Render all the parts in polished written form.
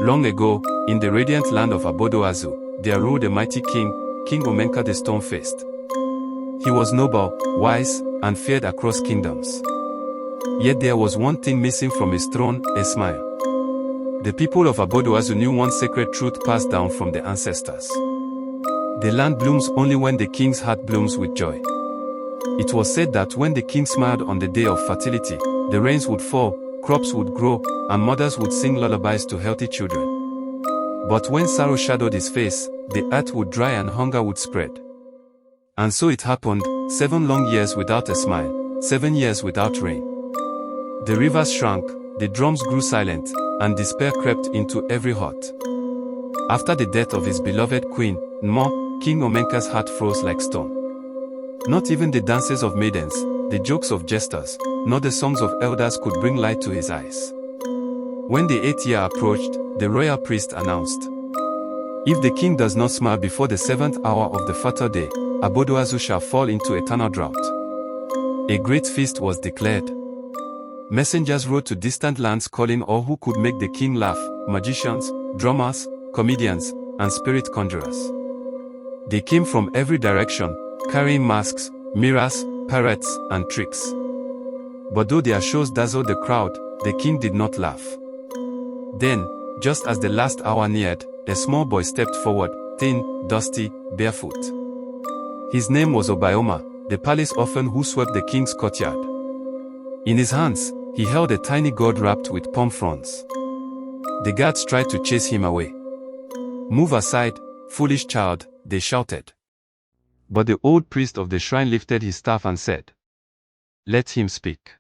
Long ago, in the radiant land of Abodoazu, there ruled a mighty king, King Omenka the Stone-Faced. He was noble, wise, and feared across kingdoms. Yet there was one thing missing from his throne, a smile. The people of Abodoazu knew one sacred truth passed down from the ancestors. The land blooms only when the king's heart blooms with joy. It was said that when the king smiled on the day of fertility, the rains would fall, crops would grow, and mothers would sing lullabies to healthy children. But when sorrow shadowed his face, the earth would dry and hunger would spread. And so it happened, 7 long years without a smile, 7 years without rain. The rivers shrank, the drums grew silent, and despair crept into every heart. After the death of his beloved queen, Nmo, King Omenka's heart froze like stone. Not even the dances of maidens, the jokes of jesters, nor the songs of elders could bring light to his eyes. When the 8th year approached, the royal priest announced, "If the king does not smile before the 7th hour of the fatal day, Abodoazu shall fall into eternal drought." A great feast was declared. Messengers rode to distant lands calling all who could make the king laugh, magicians, drummers, comedians, and spirit conjurers. They came from every direction, carrying masks, mirrors, parrots, and tricks. But though their shows dazzled the crowd, the king did not laugh. Then, just as the last hour neared, a small boy stepped forward, thin, dusty, barefoot. His name was Obioma, the palace orphan who swept the king's courtyard. In his hands, he held a tiny gourd wrapped with palm fronds. The guards tried to chase him away. "Move aside, foolish child," they shouted. But the old priest of the shrine lifted his staff and said, "Let him speak.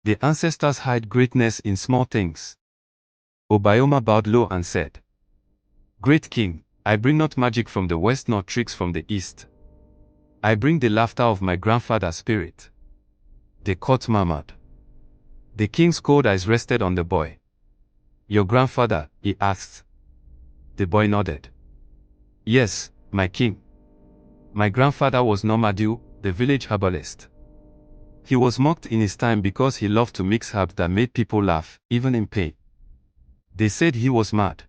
The ancestors hide greatness in small things." Obioma bowed low and said, "Great king, I bring not magic from the west nor tricks from the east. I bring the laughter of my grandfather's spirit." The court murmured. The king's cold eyes rested on the boy. "Your grandfather?" he asked. The boy nodded. "Yes, my king. My grandfather was Nomadiu, the village herbalist. He was mocked in his time because he loved to mix herbs that made people laugh, even in pain. They said he was mad.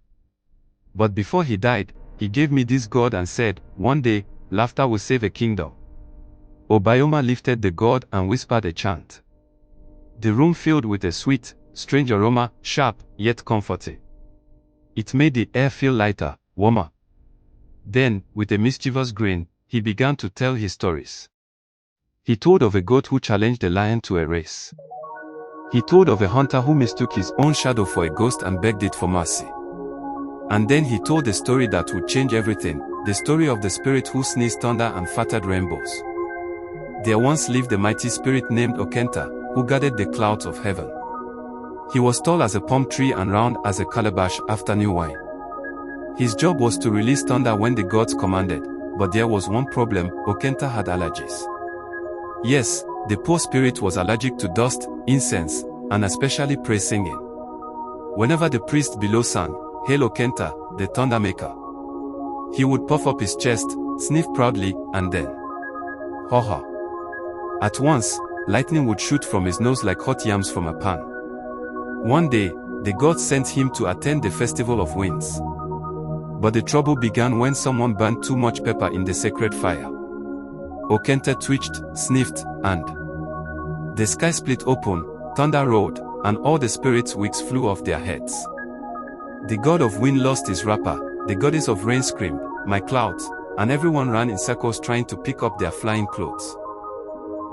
But before he died, he gave me this gourd and said, 'One day, laughter will save a kingdom.'" Obioma lifted the gourd and whispered a chant. The room filled with a sweet, strange aroma, sharp, yet comforting. It made the air feel lighter, warmer. Then, with a mischievous grin, he began to tell his stories. He told of a goat who challenged a lion to a race. He told of a hunter who mistook his own shadow for a ghost and begged it for mercy. And then he told the story that would change everything, the story of the spirit who sneezed thunder and fattered rainbows. There once lived a mighty spirit named Okenta, who guarded the clouds of heaven. He was tall as a palm tree and round as a calabash after new wine. His job was to release thunder when the gods commanded, but there was one problem: Okenta had allergies. Yes, the poor spirit was allergic to dust, incense, and especially praise singing. Whenever the priest below sang, "Hail Okenta, the thunder maker," he would puff up his chest, sniff proudly, and then, "Ha ha." At once, lightning would shoot from his nose like hot yams from a pan. One day, the gods sent him to attend the festival of winds. But the trouble began when someone burned too much pepper in the sacred fire. Okenta twitched, sniffed, and the sky split open, thunder roared, and all the spirits' wigs flew off their heads. The god of wind lost his wrapper, the goddess of rain screamed, "My clouds," and everyone ran in circles trying to pick up their flying clothes.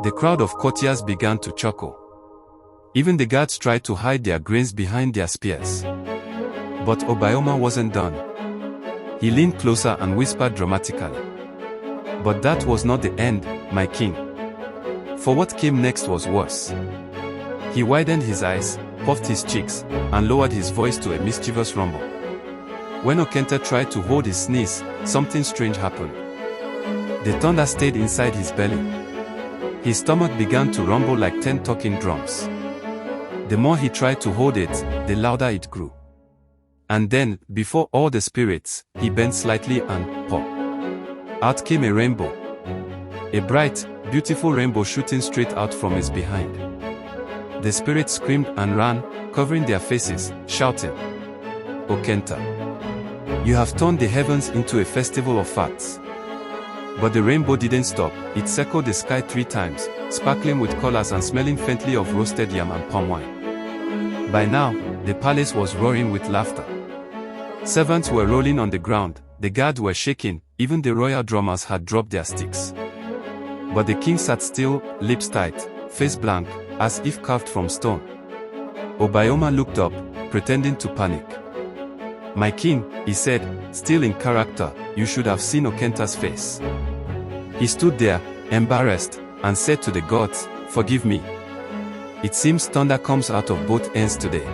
The crowd of courtiers began to chuckle. Even the guards tried to hide their grins behind their spears. But Obioma wasn't done. He leaned closer and whispered dramatically, "But that was not the end, my king." For what came next was worse. He widened his eyes, puffed his cheeks, and lowered his voice to a mischievous rumble. When Okenta tried to hold his sneeze, something strange happened. The thunder stayed inside his belly. His stomach began to rumble like 10 talking drums. The more he tried to hold it, the louder it grew. And then, before all the spirits, he bent slightly and, pop! Out came a rainbow. A bright, beautiful rainbow shooting straight out from his behind. The spirits screamed and ran, covering their faces, shouting, O Kenta. You have turned the heavens into a festival of facts. But the rainbow didn't stop, it circled the sky 3 times, sparkling with colors and smelling faintly of roasted yam and palm wine. By now, the palace was roaring with laughter. Servants were rolling on the ground, the guards were shaking, even the royal drummers had dropped their sticks. But the king sat still, lips tight, face blank, as if carved from stone. Obayoma looked up, pretending to panic. "My king," he said, still in character, "you should have seen Okenta's face." He stood there, embarrassed, and said to the gods, "Forgive me. It seems thunder comes out of both ends today."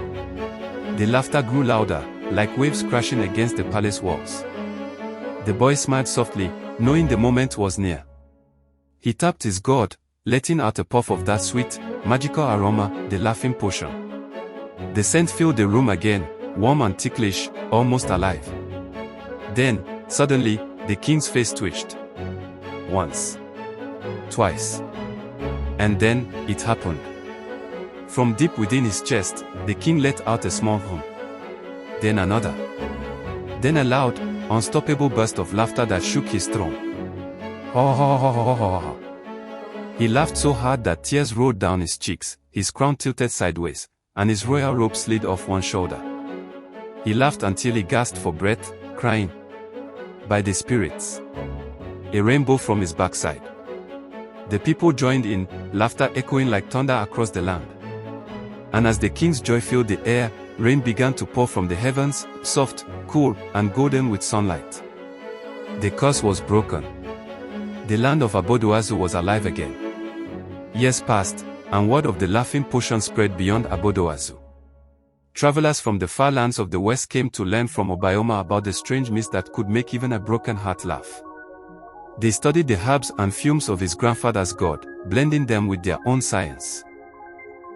The laughter grew louder, like waves crashing against the palace walls. The boy smiled softly, knowing the moment was near. He tapped his gourd, letting out a puff of that sweet, magical aroma, the laughing potion. The scent filled the room again, warm and ticklish, almost alive. Then, suddenly, the king's face twitched. Once. Twice. And then, it happened. From deep within his chest, the king let out a small hum. Then another. Then a loud, unstoppable burst of laughter that shook his throne. Ha ha ha ha ha ha. He laughed so hard that tears rolled down his cheeks, his crown tilted sideways, and his royal robe slid off one shoulder. He laughed until he gasped for breath, crying, "By the spirits!" A rainbow from his backside. The people joined in, laughter echoing like thunder across the land. And as the king's joy filled the air, rain began to pour from the heavens, soft, cool, and golden with sunlight. The curse was broken. The land of Abodoazu was alive again. Years passed, and word of the laughing potion spread beyond Abodoazu. Travelers from the far lands of the west came to learn from Obayoma about the strange mist that could make even a broken heart laugh. They studied the herbs and fumes of his grandfather's god, blending them with their own science.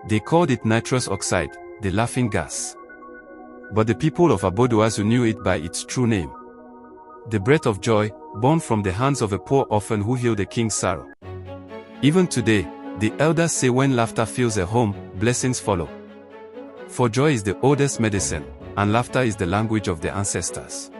They called it nitrous oxide, the laughing gas. But the people of Abodoazu knew it by its true name. The breath of joy, born from the hands of a poor orphan who healed the king's sorrow. Even today, the elders say when laughter fills a home, blessings follow. For joy is the oldest medicine, and laughter is the language of the ancestors.